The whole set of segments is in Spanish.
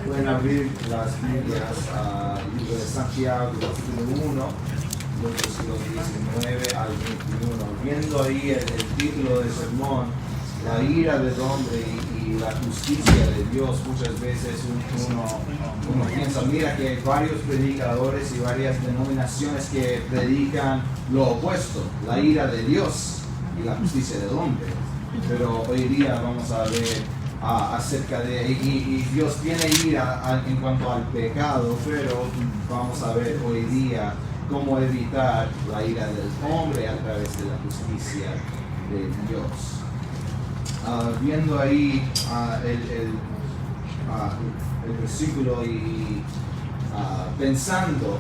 Pueden abrir las Biblias al libro de Santiago, capítulo 1, versículos 19 al 21. Viendo ahí el título del sermón, la ira del hombre y la justicia de Dios, muchas veces uno piensa, mira que hay varios predicadores y varias denominaciones que predican lo opuesto, la ira de Dios y la justicia del hombre. Pero hoy día vamos a ver acerca de, y Dios tiene ira en cuanto al pecado, pero vamos a ver hoy día cómo evitar la ira del hombre a través de la justicia de Dios. Viendo ahí el versículo y pensando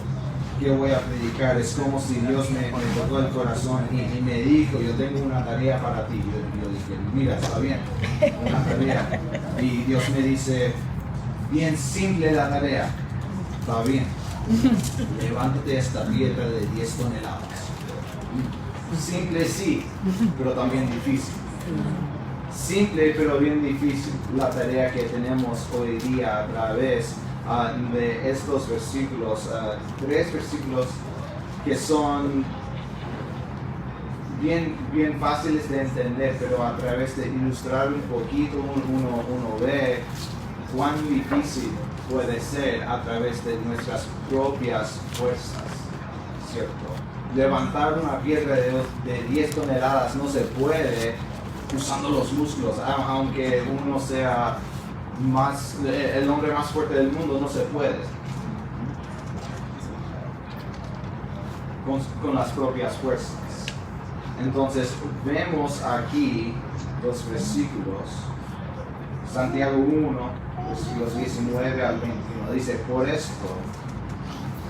que voy a predicar, es como si Dios me tocó el corazón y me dijo, yo tengo una tarea para ti. Yo dije, mira, está bien, una tarea. Y Dios me dice, bien simple la tarea, está bien, levántate esta piedra de 10 toneladas. Simple sí, pero también difícil. Simple pero bien difícil la tarea que tenemos hoy día a través de estos versículos, 3 versículos que son bien fáciles de entender, pero a través de ilustrar un poquito uno ve cuán difícil puede ser a través de nuestras propias fuerzas, ¿cierto? Levantar una piedra de 10 toneladas no se puede usando los músculos, aunque uno sea el hombre más fuerte del mundo, no se puede con las propias fuerzas. Entonces vemos aquí los versículos, Santiago 1, versículos 19 al 21, dice, por esto,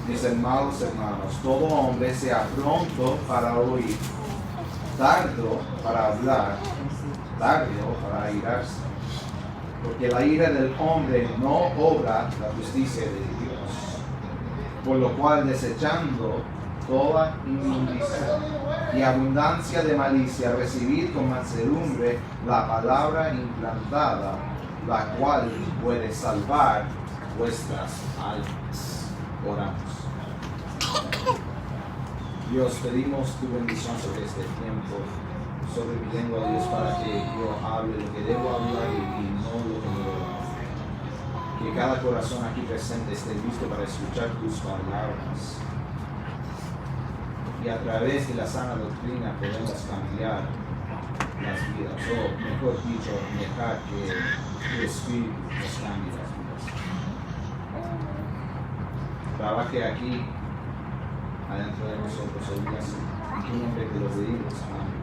mis amados hermanos, todo hombre sea pronto para oír, tardo para hablar, tardo para airarse, porque la ira del hombre no obra la justicia de Dios, por lo cual desechando toda inmundicia y abundancia de malicia, recibid con mansedumbre la palabra implantada, la cual puede salvar vuestras almas. Oramos. Dios, pedimos tu bendición sobre este tiempo, sobre mi lengua, Dios, para que yo hable lo que debo hablar y no lo que debo hablar. Que cada corazón aquí presente esté listo para escuchar tus palabras. Y a través de la sana doctrina podemos cambiar las vidas, o mejor dicho, dejar que tu Espíritu nos cambie las vidas. Trabaje aquí, adentro de nosotros, hoy día, en tu nombre te lo pedimos, amén.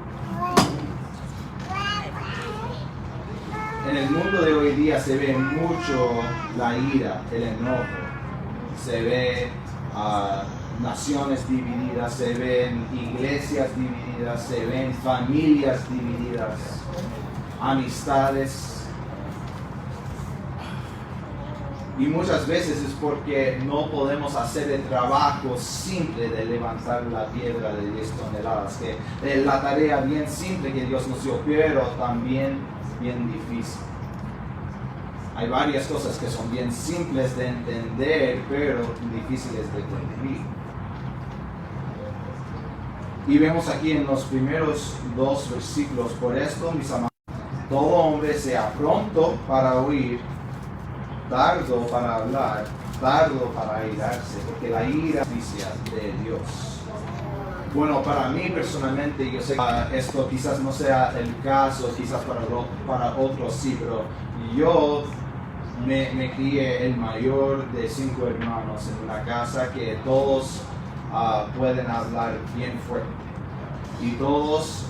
En el mundo de hoy día se ve mucho la ira, el enojo, se ve naciones divididas, se ven iglesias divididas, se ven familias divididas, amistades. Y muchas veces es porque no podemos hacer el trabajo simple de levantar la piedra de 10 toneladas, que es la tarea bien simple que Dios nos dio, pero también bien difícil. Hay varias cosas que son bien simples de entender, pero difíciles de cumplir. Y vemos aquí en los primeros 2 versículos, por esto, mis amados, todo hombre sea pronto para oír, tardo para hablar, tardo para airarse, porque la ira es justicia de Dios. Bueno, para mí personalmente, yo sé que esto quizás no sea el caso, quizás para otros sí, pero yo me crié el mayor de 5 hermanos en una casa que todos pueden hablar bien fuerte. Y todos,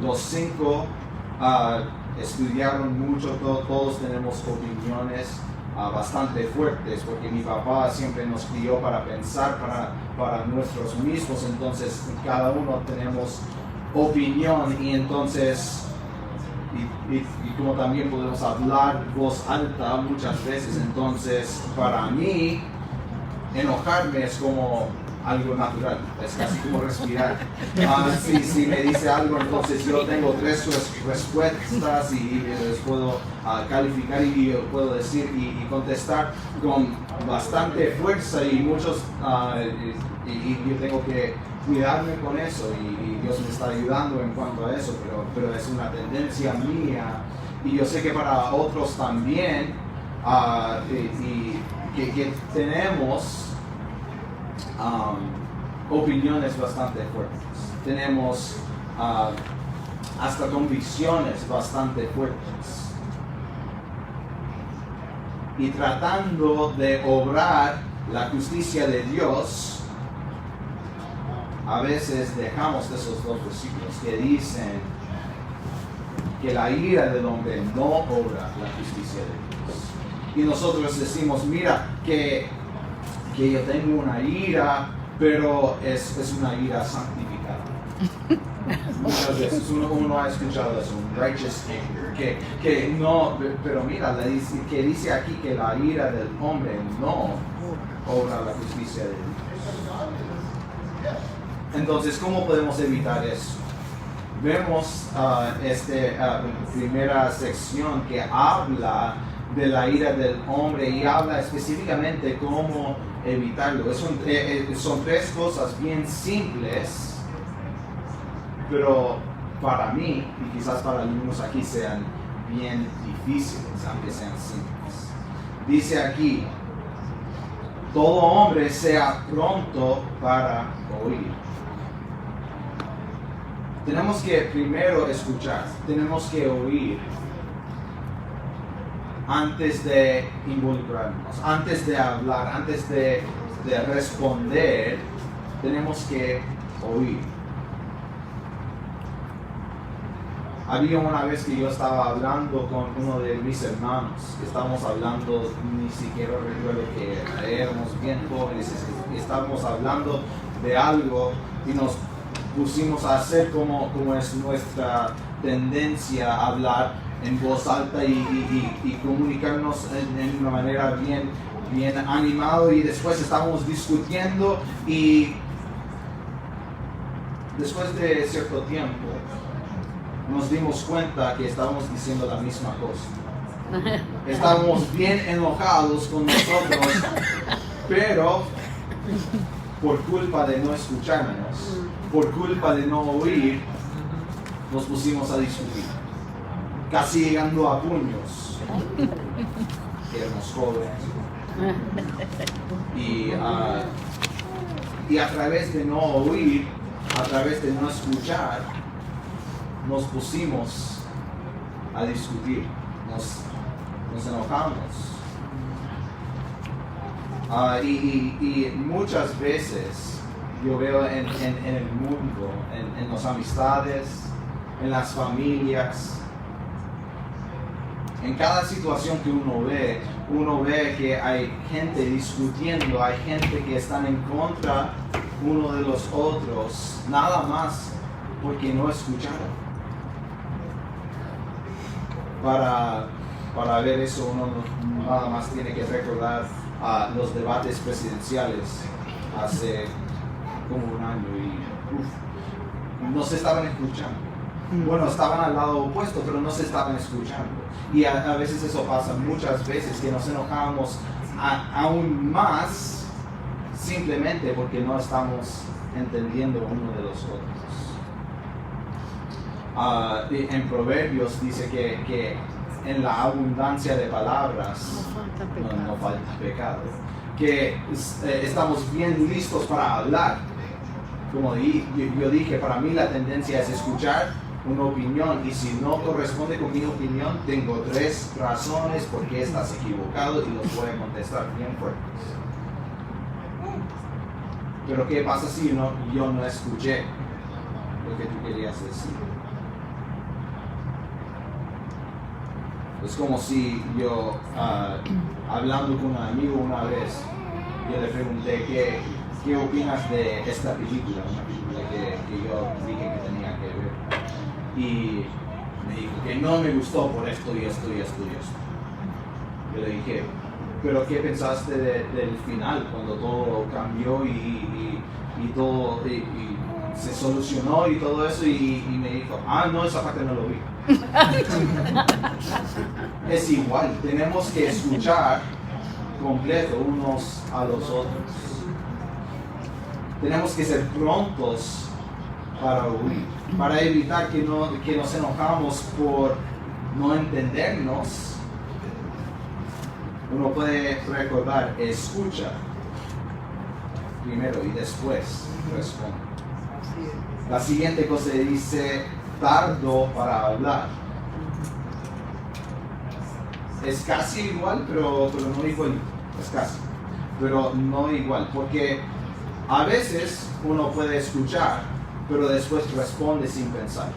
los 5 estudiaron mucho, todos tenemos opiniones bastante fuertes, porque mi papá siempre nos crió para pensar para nuestros mismos, entonces cada uno tenemos opinión y entonces y como también podemos hablar voz alta muchas veces, entonces para mí enojarme es como algo natural, es casi como respirar. Si me dice algo, entonces yo tengo 3 respuestas y les puedo calificar y puedo decir y contestar con bastante fuerza y muchos, y yo tengo que cuidarme con eso y Dios me está ayudando en cuanto a eso, pero es una tendencia mía y yo sé que para otros también, que tenemos opiniones bastante fuertes, tenemos hasta convicciones bastante fuertes y tratando de obrar la justicia de Dios, a veces dejamos esos 2 versículos que dicen que la ira del hombre no obra la justicia de Dios. Y nosotros decimos, mira, que yo tengo una ira, pero es una ira santificada. Muchas veces uno ha escuchado eso, un righteous anger, que no, pero mira, que dice aquí que la ira del hombre no obra la justicia de Dios. Entonces, ¿cómo podemos evitar eso? Vemos primera sección que habla de la ira del hombre y habla específicamente cómo evitarlo. Son 3 cosas bien simples, pero para mí, y quizás para algunos aquí sean bien difíciles, aunque sean simples. Dice aquí, todo hombre sea pronto para oír. Tenemos que primero escuchar, tenemos que oír antes de involucrarnos, antes de hablar, antes de responder, tenemos que oír. Había una vez que yo estaba hablando con uno de mis hermanos, estábamos hablando, ni siquiera recuerdo que éramos bien jóvenes, estábamos hablando de algo y nos pusimos a hacer como es nuestra tendencia a hablar en voz alta y comunicarnos en una manera bien animado, y después estábamos discutiendo y después de cierto tiempo nos dimos cuenta que estábamos diciendo la misma cosa. Estábamos bien enojados con nosotros, pero por culpa de no escucharnos, por culpa de no oír, nos pusimos a discutir, casi llegando a puños. Éramos jóvenes. Y a través de no oír, a través de no escuchar, nos pusimos a discutir, nos enojamos. Y muchas veces yo veo en el mundo, en las amistades, en las familias, en cada situación que uno ve que hay gente discutiendo, hay gente que están en contra uno de los otros, nada más porque no escucharon. Para ver eso uno nada más tiene que recordar los debates presidenciales hace como un año y no se estaban escuchando. Bueno, estaban al lado opuesto, pero no se estaban escuchando. Y a veces eso pasa muchas veces, que nos enojamos aún más simplemente porque no estamos entendiendo uno de los otros. En Proverbios dice que en la abundancia de palabras no falta pecado. Que estamos bien listos para hablar. Como yo dije, para mí la tendencia es escuchar una opinión, y si no corresponde con mi opinión, tengo 3 razones por qué estás equivocado y los voy a contestar bien fuertes. Pero ¿qué pasa si yo no escuché lo que tú querías decir? Es como si yo, hablando con un amigo una vez, yo le pregunté ¿qué opinas de esta película? Una película que yo dije que tenía que ver. Y me dijo que no me gustó por esto y esto y esto y esto. Yo le dije, pero ¿qué pensaste del final, cuando todo cambió y todo y se solucionó y todo eso? Y me dijo, no, esa parte no lo vi. Es igual, tenemos que escuchar completo unos a los otros. Tenemos que ser prontos para oír, para evitar que nos enojamos por no entendernos. Uno puede recordar, escucha primero y después responde. La siguiente cosa dice, tardo para hablar. Es casi igual, pero no igual. Es casi, pero no igual, porque a veces uno puede escuchar, pero después responde sin pensar.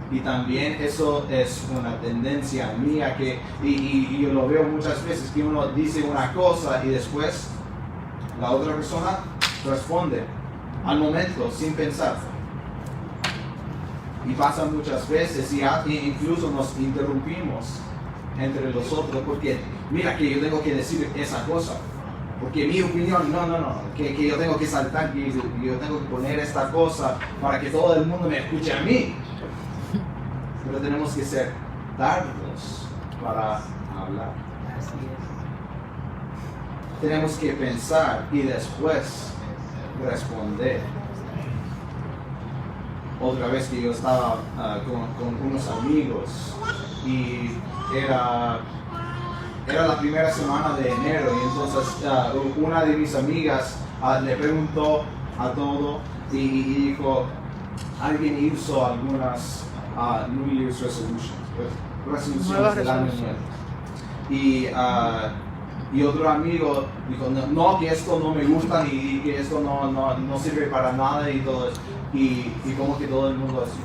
Y también eso es una tendencia mía y yo lo veo muchas veces, que uno dice una cosa y después la otra persona responde al momento, sin pensar. Y pasa muchas veces y incluso nos interrumpimos entre los otros porque mira que yo tengo que decir esa cosa. Porque mi opinión, no, que yo tengo que saltar, que yo tengo que poner esta cosa para que todo el mundo me escuche a mí. Pero tenemos que ser tardos para hablar. Tenemos que pensar y después responder. Otra vez que yo estaba con unos amigos y era la primera semana de enero y entonces una de mis amigas le preguntó a todo y dijo, alguien hizo algunas New Year's resoluciones del año nuevo. Y otro amigo dijo, no, que esto no me gusta y que esto no sirve para nada y todo eso. Y como que todo el mundo así.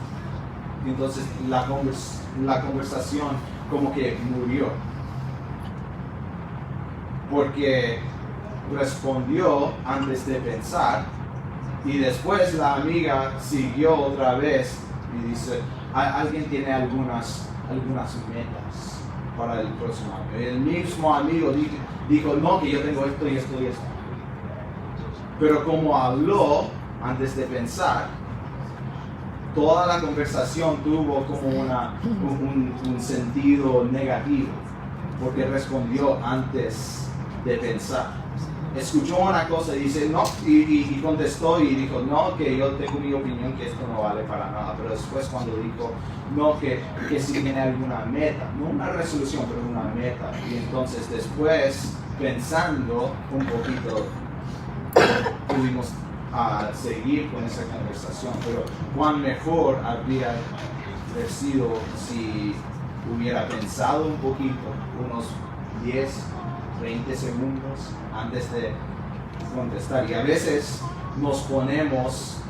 Entonces la conversación como que murió. Porque respondió antes de pensar y después la amiga siguió otra vez y dice, alguien tiene algunas metas para el próximo año. El mismo amigo dijo, no, que yo tengo esto y esto y esto. Pero como habló antes de pensar, toda la conversación tuvo como un sentido negativo, porque respondió antes de pensar. Escuchó una cosa y dice no, y contestó y dijo no, que yo tengo mi opinión, que esto no vale para nada. Pero después cuando dijo no, que si tiene alguna meta, no una resolución, pero una meta. Y entonces después, pensando un poquito, pudimos seguir con esa conversación. Pero cuán mejor habría sido si hubiera pensado un poquito, unos 10, 20 segundos antes de contestar. Y a veces nos ponemos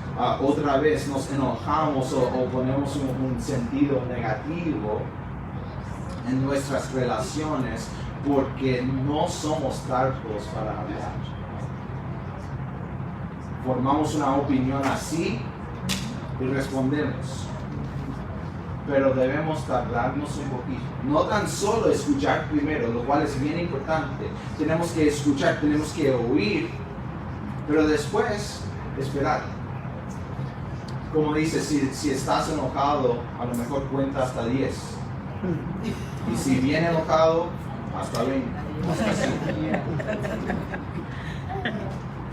otra vez, nos enojamos o ponemos un sentido negativo en nuestras relaciones porque no somos tardos para hablar. Formamos una opinión así y respondemos. Pero debemos tardarnos un poquito. No tan solo escuchar primero, lo cual es bien importante. Tenemos que escuchar, tenemos que oír, pero después esperar. Como dice, si estás enojado, a lo mejor cuenta hasta 10. Y si viene enojado, hasta 20. Hasta 5.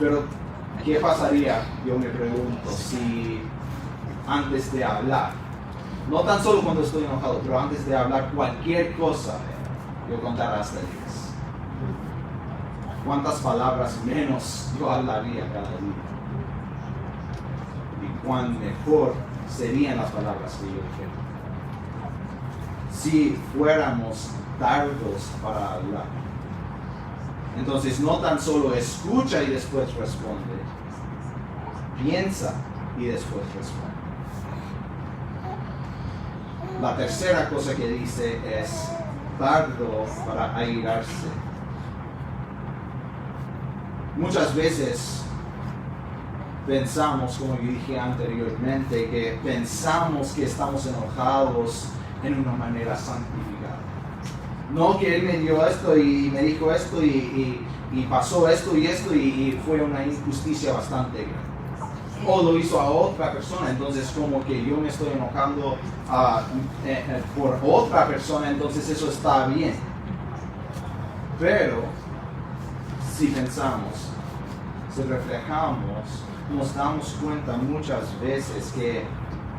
Pero, ¿qué pasaría, yo me pregunto, si antes de hablar, no tan solo cuando estoy enojado, pero antes de hablar cualquier cosa, yo contara hasta 10? ¿Cuántas palabras menos yo hablaría cada día? Y cuán mejor serían las palabras que yo dijera si fuéramos tardos para hablar. Entonces no tan solo escucha y después responde, piensa y después responde. La tercera cosa que dice es tardo para airarse. Muchas veces pensamos, como yo dije anteriormente, que pensamos que estamos enojados en una manera santificada. No que él me dio esto y me dijo esto y pasó esto y fue una injusticia bastante grande. O lo hizo a otra persona, entonces como que yo me estoy enojando por otra persona, entonces eso está bien. Pero si pensamos, si reflejamos, nos damos cuenta muchas veces que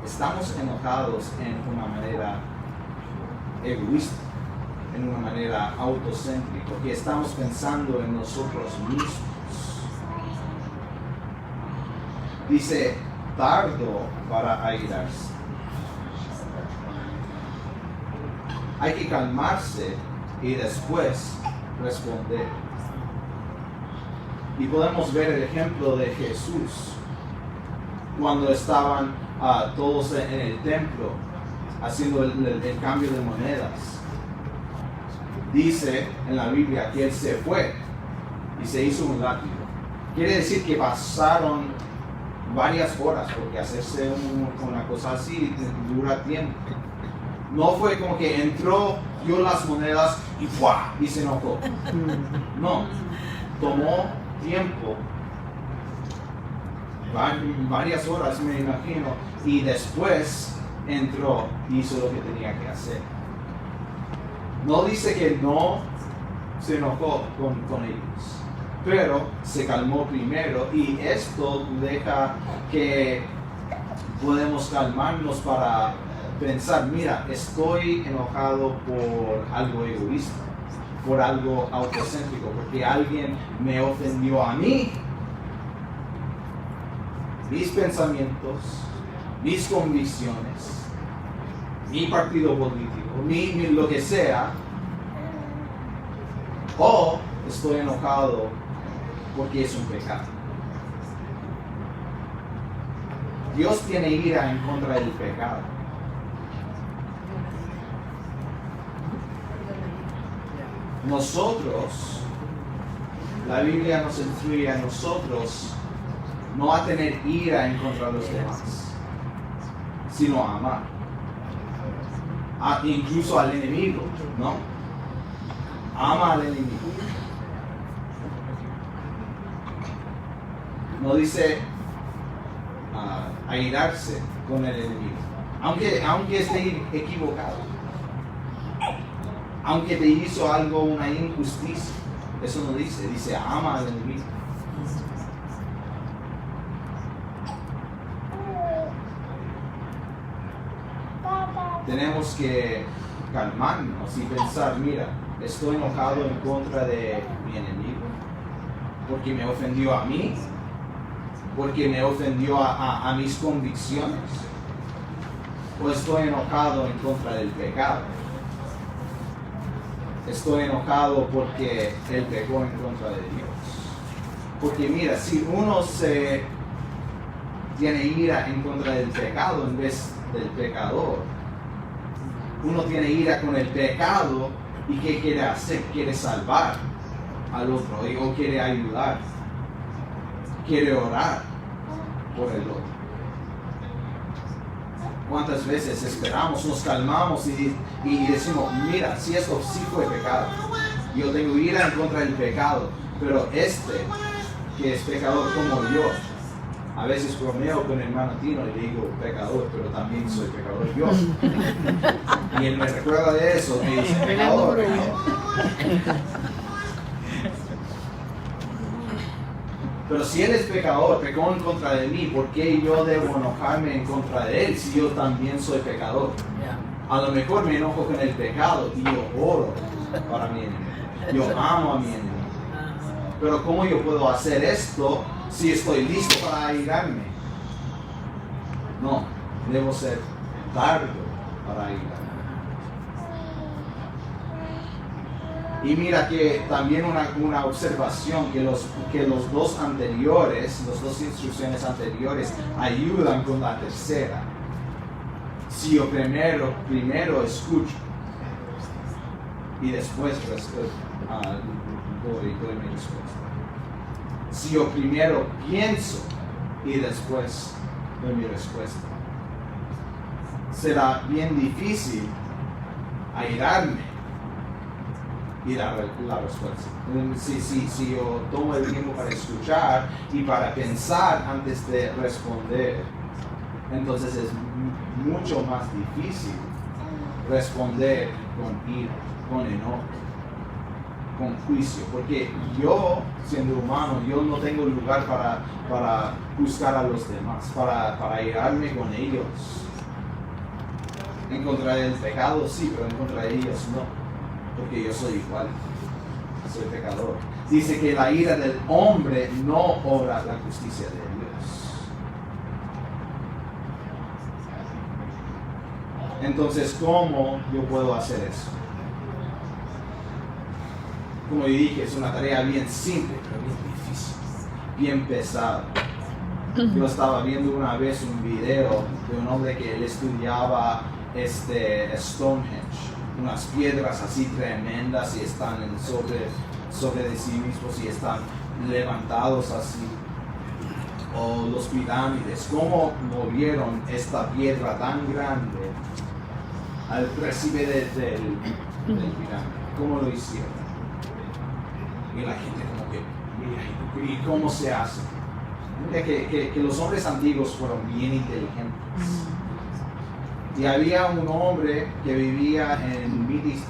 estamos enojados en una manera egoísta, en una manera autocéntrica, que estamos pensando en nosotros mismos. Dice, tardo para airarse. Hay que calmarse y después responder. Y podemos ver el ejemplo de Jesús cuando estaban todos en el templo haciendo el cambio de monedas. Dice en la Biblia que él se fue y se hizo un látigo. Quiere decir que pasaron varias horas, porque hacerse una cosa así dura tiempo. No fue como que entró, dio las monedas y ¡fua! Y se enojó. No, tomó tiempo, varias horas me imagino, y después entró y hizo lo que tenía que hacer. No dice que no se enojó con ellos, pero se calmó primero, y esto deja que podemos calmarnos para pensar, mira, estoy enojado por algo egoísta, por algo autocéntrico, porque alguien me ofendió a mí. Mis pensamientos, mis convicciones, mi partido político, lo que sea, o estoy enojado porque es un pecado. Dios tiene ira en contra del pecado. Nosotros, la Biblia nos instruye a nosotros no a tener ira en contra de los demás, sino a amar. Incluso al enemigo, ¿no? Ama al enemigo. No dice airarse con el enemigo, aunque esté equivocado. Aunque te hizo algo, una injusticia, eso no dice ama al enemigo. Tenemos que calmarnos y pensar, mira, estoy enojado en contra de mi enemigo, porque me ofendió a mí, porque me ofendió a mis convicciones, o estoy enojado en contra del pecado. Estoy enojado porque él pecó en contra de Dios. Porque mira, si uno se tiene ira en contra del pecado en vez del pecador, uno tiene ira con el pecado, y ¿qué quiere hacer? Quiere salvar al otro, o quiere ayudar, quiere orar por el otro. ¿Cuántas veces esperamos, nos calmamos y decimos, mira, si esto sí fue pecado, yo tengo ira en contra del pecado, pero que es pecador como yo, a veces bromeo con el hermano Tino y le digo pecador, pero también soy pecador yo. Y él me recuerda de eso, me dice pecador. Pero si él es pecador, pecó en contra de mí, ¿por qué yo debo enojarme en contra de él si yo también soy pecador? A lo mejor me enojo con el pecado y yo oro para mi enemigo. Yo amo a mi enemigo. Pero ¿cómo yo puedo hacer esto si estoy listo para airarme? No, debo ser tardo para airarme. Y mira que también una observación, que los dos instrucciones anteriores ayudan con la tercera. Si yo primero escucho y después doy mi respuesta. Si yo primero pienso y después doy mi respuesta, será bien difícil airarme y la respuesta. Si yo tomo el tiempo para escuchar y para pensar antes de responder, entonces es mucho más difícil responder con ira, con enojo, con juicio, porque yo, siendo humano, yo no tengo lugar para juzgar a los demás, para irarme con ellos. En contra del pecado sí, pero en contra de ellos no, porque yo soy igual, soy pecador. Dice que la ira del hombre no obra la justicia de Dios. Entonces, ¿cómo yo puedo hacer eso? Como yo dije, es una tarea bien simple, pero bien difícil, bien pesada. Yo estaba viendo una vez un video de un hombre que él estudiaba Stonehenge, unas piedras así tremendas y están sobre de sí mismos y están levantados así. O los pirámides, cómo movieron esta piedra tan grande al recibe del pirámide, cómo lo hicieron. Y la gente como que, mira, ¿y cómo se hace? Mira que los hombres antiguos fueron bien inteligentes. Y había un hombre que vivía en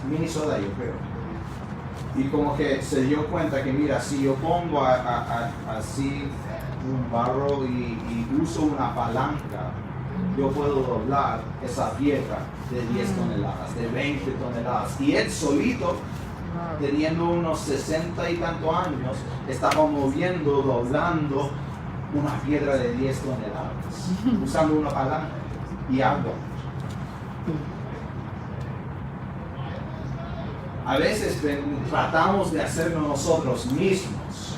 Minnesota, yo creo. Y como que se dio cuenta que, mira, si yo pongo así un barro y uso una palanca, yo puedo doblar esa piedra de 10 toneladas, de 20 toneladas. Y él solito, teniendo unos 60 y tantos años, estaba moviendo, doblando una piedra de 10 toneladas, usando una palanca y agua. A veces tratamos de hacerlo nosotros mismos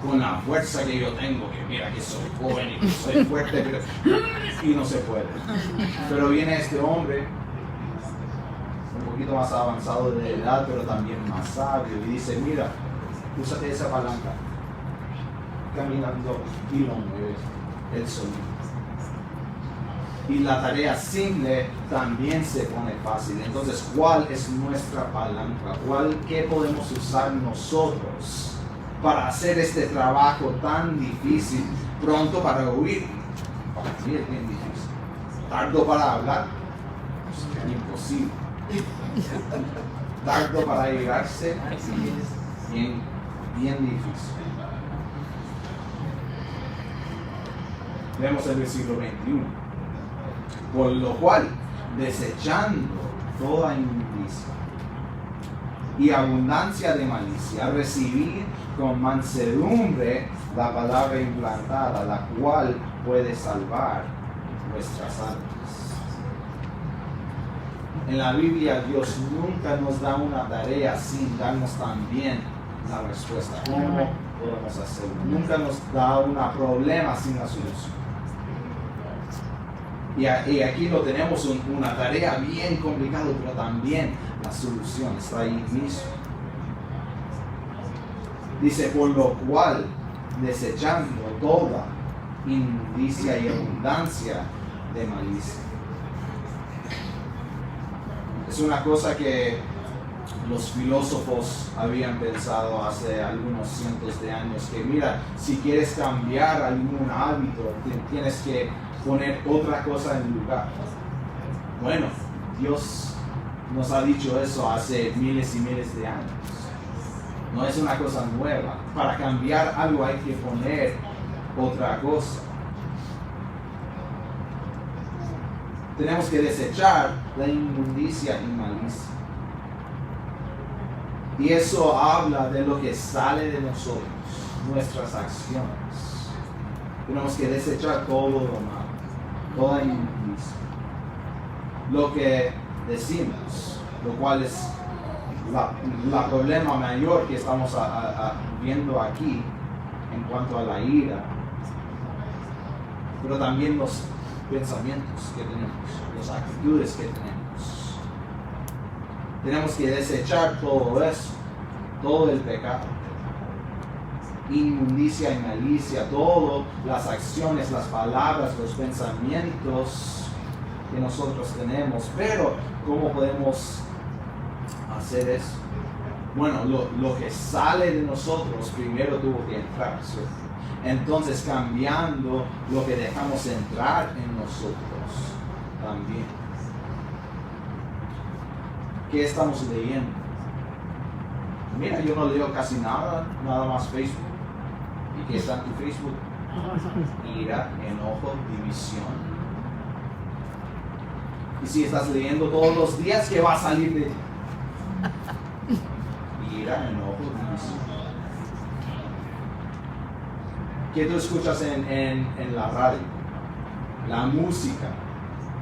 con la fuerza que yo tengo, que mira que soy joven y que soy fuerte, y no se puede. Pero viene este hombre, un poquito más avanzado de edad, pero también más sabio, y dice, mira, úsate esa palanca, caminando y lo mueves el sonido. Y la tarea simple también se pone fácil. Entonces, ¿cuál es nuestra palanca? ¿Qué podemos usar nosotros para hacer este trabajo tan difícil? Pronto para oír, para mí es bien difícil. Tardo para hablar, imposible. Tardo para llegarse, bien difícil. Vemos el versículo 21. Por lo cual, desechando toda inmundicia y abundancia de malicia, recibid con mansedumbre la palabra implantada, la cual puede salvar vuestras almas. En la Biblia, Dios nunca nos da una tarea sin darnos también la respuesta. ¿Cómo podemos hacerlo? Nunca nos da un problema sin la solución. Y aquí lo tenemos, una tarea bien complicada, pero también la solución está ahí mismo. Dice, por lo cual, desechando toda inmundicia y abundancia de malicia. Es una cosa que los filósofos habían pensado hace algunos cientos de años, que mira, si quieres cambiar algún hábito, tienes que poner otra cosa en lugar. Bueno, Dios nos ha dicho eso hace miles y miles de años. No es una cosa nueva. Para cambiar algo hay que poner otra cosa. Tenemos que desechar la inmundicia y malicia. Y eso habla de lo que sale de nosotros, nuestras acciones. Tenemos que desechar todo lo malo, toda inmundicia. Lo que decimos, lo cual es la problema mayor que estamos viendo aquí en cuanto a la ira, pero también los pensamientos que tenemos, las actitudes que tenemos. Tenemos que desechar todo eso, todo el pecado, inmundicia y malicia, todas las acciones, las palabras, los pensamientos que nosotros tenemos. Pero ¿cómo podemos hacer eso? Bueno, lo que sale de nosotros primero tuvo que entrar, ¿cierto? Entonces cambiando lo que dejamos entrar en nosotros también. ¿Qué estamos leyendo? Mira, yo no leo casi nada más Facebook. ¿Y qué está en tu Facebook? Ira, enojo, división. Y si estás leyendo todos los días, ¿qué va a salir de ti? Ira, enojo, división. ¿Qué tú escuchas en la radio? La música,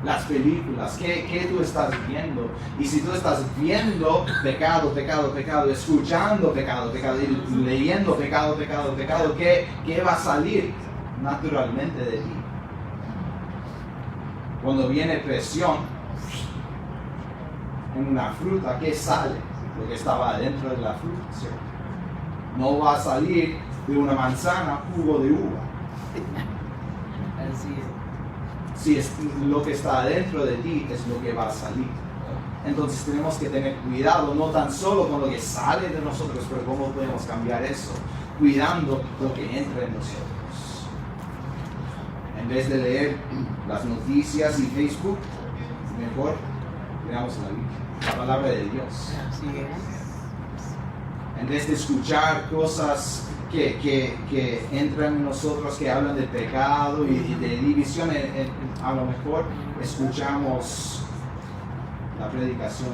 las películas, ¿qué tú estás viendo? Y si tú estás viendo pecado, pecado, pecado, escuchando pecado, pecado, y leyendo pecado, pecado, pecado, ¿qué va a salir naturalmente de ti? Cuando viene presión en una fruta, ¿qué sale? Lo que estaba adentro de la fruta, ¿cierto? No va a salir de una manzana jugo de uva. Así es. Si es lo que está adentro de ti es lo que va a salir. Entonces tenemos que tener cuidado, no tan solo con lo que sale de nosotros, pero cómo podemos cambiar eso, cuidando lo que entra en nosotros. En vez de leer las noticias y Facebook, mejor leamos la Biblia, la palabra de Dios. Así es. En vez de escuchar cosas que entran en nosotros, que hablan de pecado y de división, a lo mejor escuchamos la predicación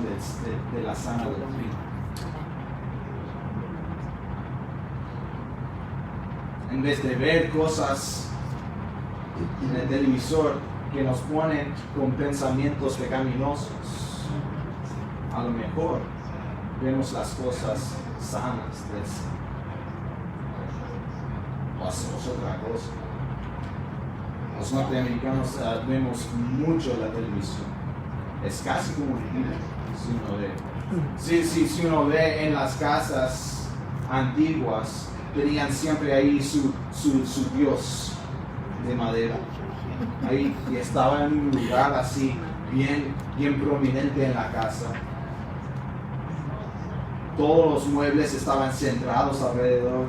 de la sana doctrina. En vez de ver cosas en el televisor que nos ponen con pensamientos pecaminosos, a lo mejor vemos las cosas sanas de eso. O hacemos otra cosa. Los norteamericanos vemos mucho la televisión. Es casi como un libro, si uno ve. Si uno ve en las casas antiguas, tenían siempre ahí su Dios de madera. Ahí estaba en un lugar así, bien prominente en la casa. Todos los muebles estaban centrados alrededor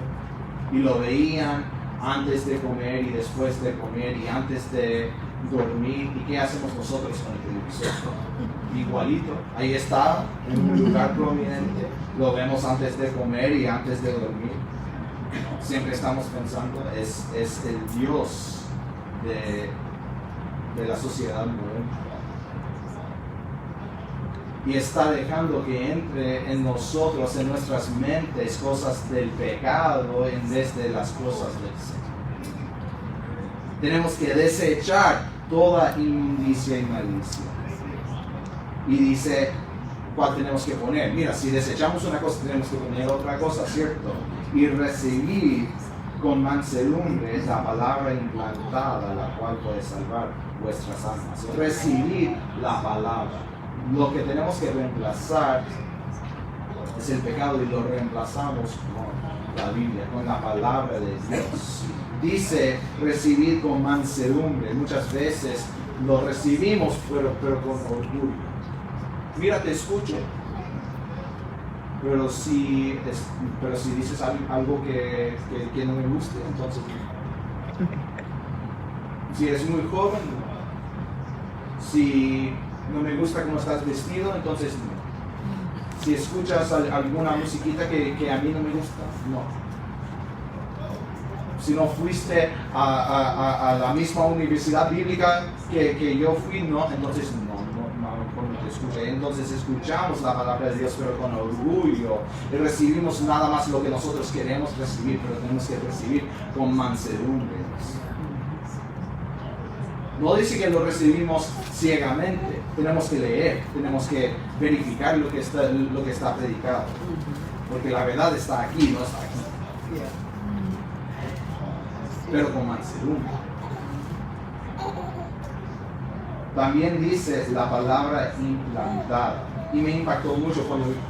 y lo veían antes de comer y después de comer y antes de dormir. ¿Y qué hacemos nosotros con el televisor? Igualito, ahí está, en un lugar prominente, lo vemos antes de comer y antes de dormir. Siempre estamos pensando, es el Dios de la sociedad moderna. Y está dejando que entre en nosotros, en nuestras mentes, cosas del pecado en vez de las cosas del Señor. Tenemos que desechar toda inmundicia y malicia. Y dice, ¿cuál tenemos que poner? Mira, si desechamos una cosa, tenemos que poner otra cosa, ¿cierto? Y recibir con mansedumbre la palabra implantada, la cual puede salvar vuestras almas. Recibir la palabra. Lo que tenemos que reemplazar es el pecado y lo reemplazamos con la Biblia, con la palabra de Dios. Dice recibir con mansedumbre. Muchas veces lo recibimos pero con orgullo. Mira, te escucho, pero si dices algo que no me guste, entonces si eres muy joven, si no me gusta cómo estás vestido, entonces no. Si escuchas alguna musiquita que a mí no me gusta, no. Si no fuiste a la misma universidad bíblica que yo fui, no, entonces no te escuché. Entonces escuchamos la palabra de Dios, pero con orgullo, y recibimos nada más lo que nosotros queremos recibir, pero tenemos que recibir con mansedumbre. No dice que lo recibimos ciegamente, tenemos que leer, tenemos que verificar lo que está predicado, porque la verdad está aquí, no está aquí. Pero con mansedumbre. También dice la palabra implantada, y me impactó mucho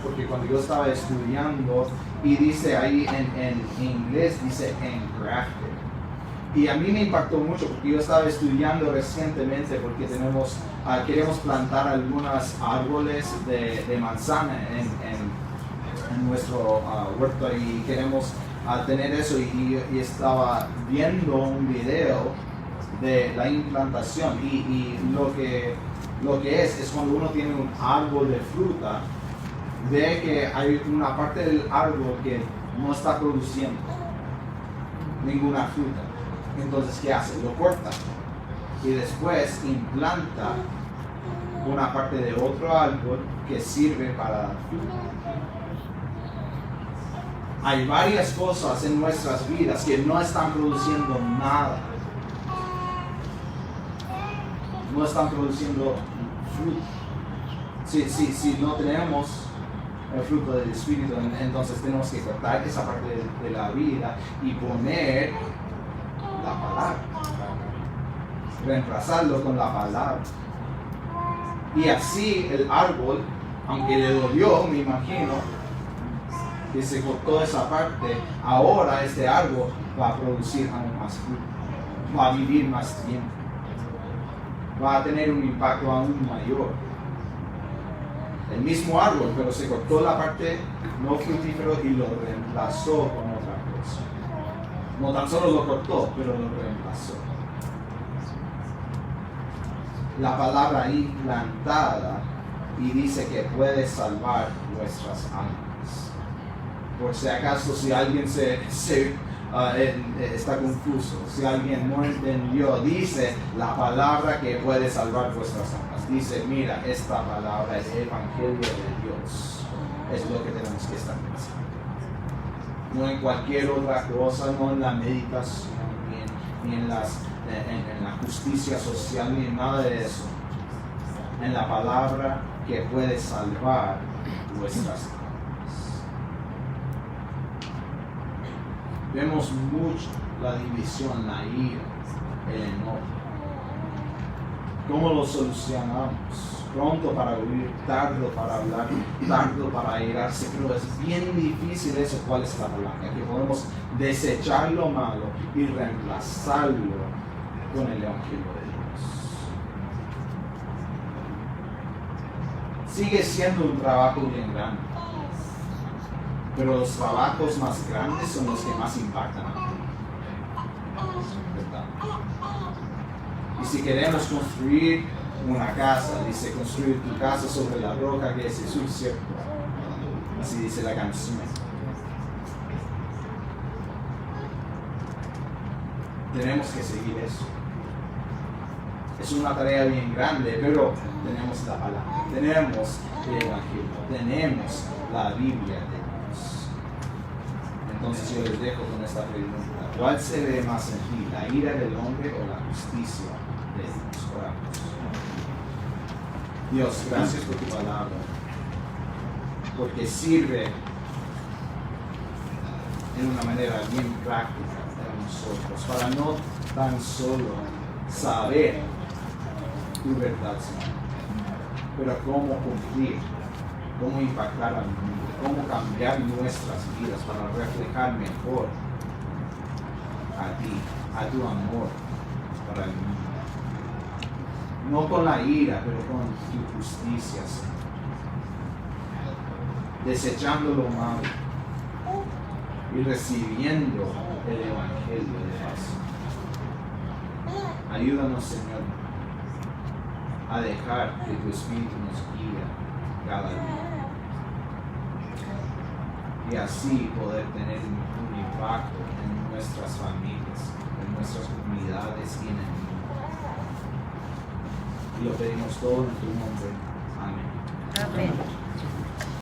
porque cuando yo estaba estudiando, y dice ahí en inglés, dice engrafted. Y a mí me impactó mucho porque yo estaba estudiando recientemente porque queremos plantar algunos árboles de manzana en nuestro huerto y queremos tener eso. Y estaba viendo un video de la implantación y lo que es cuando uno tiene un árbol de fruta, ve que hay una parte del árbol que no está produciendo ninguna fruta. Entonces, ¿qué hace? Lo corta y después implanta una parte de otro árbol que sirve para dar fruta. Hay varias cosas en nuestras vidas que no están produciendo nada. No están produciendo fruto. Si no tenemos el fruto del Espíritu, entonces tenemos que cortar esa parte de la vida y poner la palabra. Reemplazarlo con la palabra. Y así el árbol, aunque le dolió, me imagino, que se cortó esa parte, ahora este árbol va a producir aún más fruto. Va a vivir más tiempo. Va a tener un impacto aún mayor. El mismo árbol, pero se cortó la parte no fructífera y lo reemplazó con otra cosa. No tan solo lo cortó, pero lo reemplazó. La palabra implantada y dice que puede salvar nuestras almas. Por si acaso, si alguien está confuso, si alguien no entendió, dice la palabra que puede salvar vuestras almas. Dice, mira, esta palabra es el Evangelio de Dios. Es lo que tenemos que estar pensando. No en cualquier otra cosa, no en la meditación, ni en la justicia social, ni en nada de eso. En la palabra que puede salvar nuestras almas. Vemos mucho la división, la ira, el enojo. ¿Cómo lo solucionamos? Pronto para huir, tarde para hablar, tarde para irarse. Pero es bien difícil eso. ¿Cuál es la palanca? Que podemos desechar lo malo y reemplazarlo con el Evangelio de Dios. Sigue siendo un trabajo bien grande. Pero los trabajos más grandes son los que más impactan a ti. ¿Verdad? Y si queremos construir una casa, dice construir tu casa sobre la roca que es Jesús, ¿cierto? Así dice la canción. Tenemos que seguir eso. Es una tarea bien grande, pero tenemos la palabra, tenemos el Evangelio, tenemos la Biblia de Dios. Entonces yo les dejo con esta pregunta: ¿cuál se ve más en ti, la ira del hombre o la justicia de Dios? Oramos. Dios, gracias por tu palabra, porque sirve en una manera bien práctica para nosotros, para no tan solo saber tu verdad, Señor, pero cómo cumplir, cómo impactar al mundo, cómo cambiar nuestras vidas para reflejar mejor a ti, a tu amor para el mundo. No con la ira, pero con tu justicia, Señor. Desechando lo malo y recibiendo el Evangelio de paz. Ayúdanos, Señor, a dejar que tu Espíritu nos guíe cada día. Y así poder tener un impacto en nuestras familias, en nuestras comunidades y en el mundo. Y lo pedimos todo en tu nombre. Amén. Amén.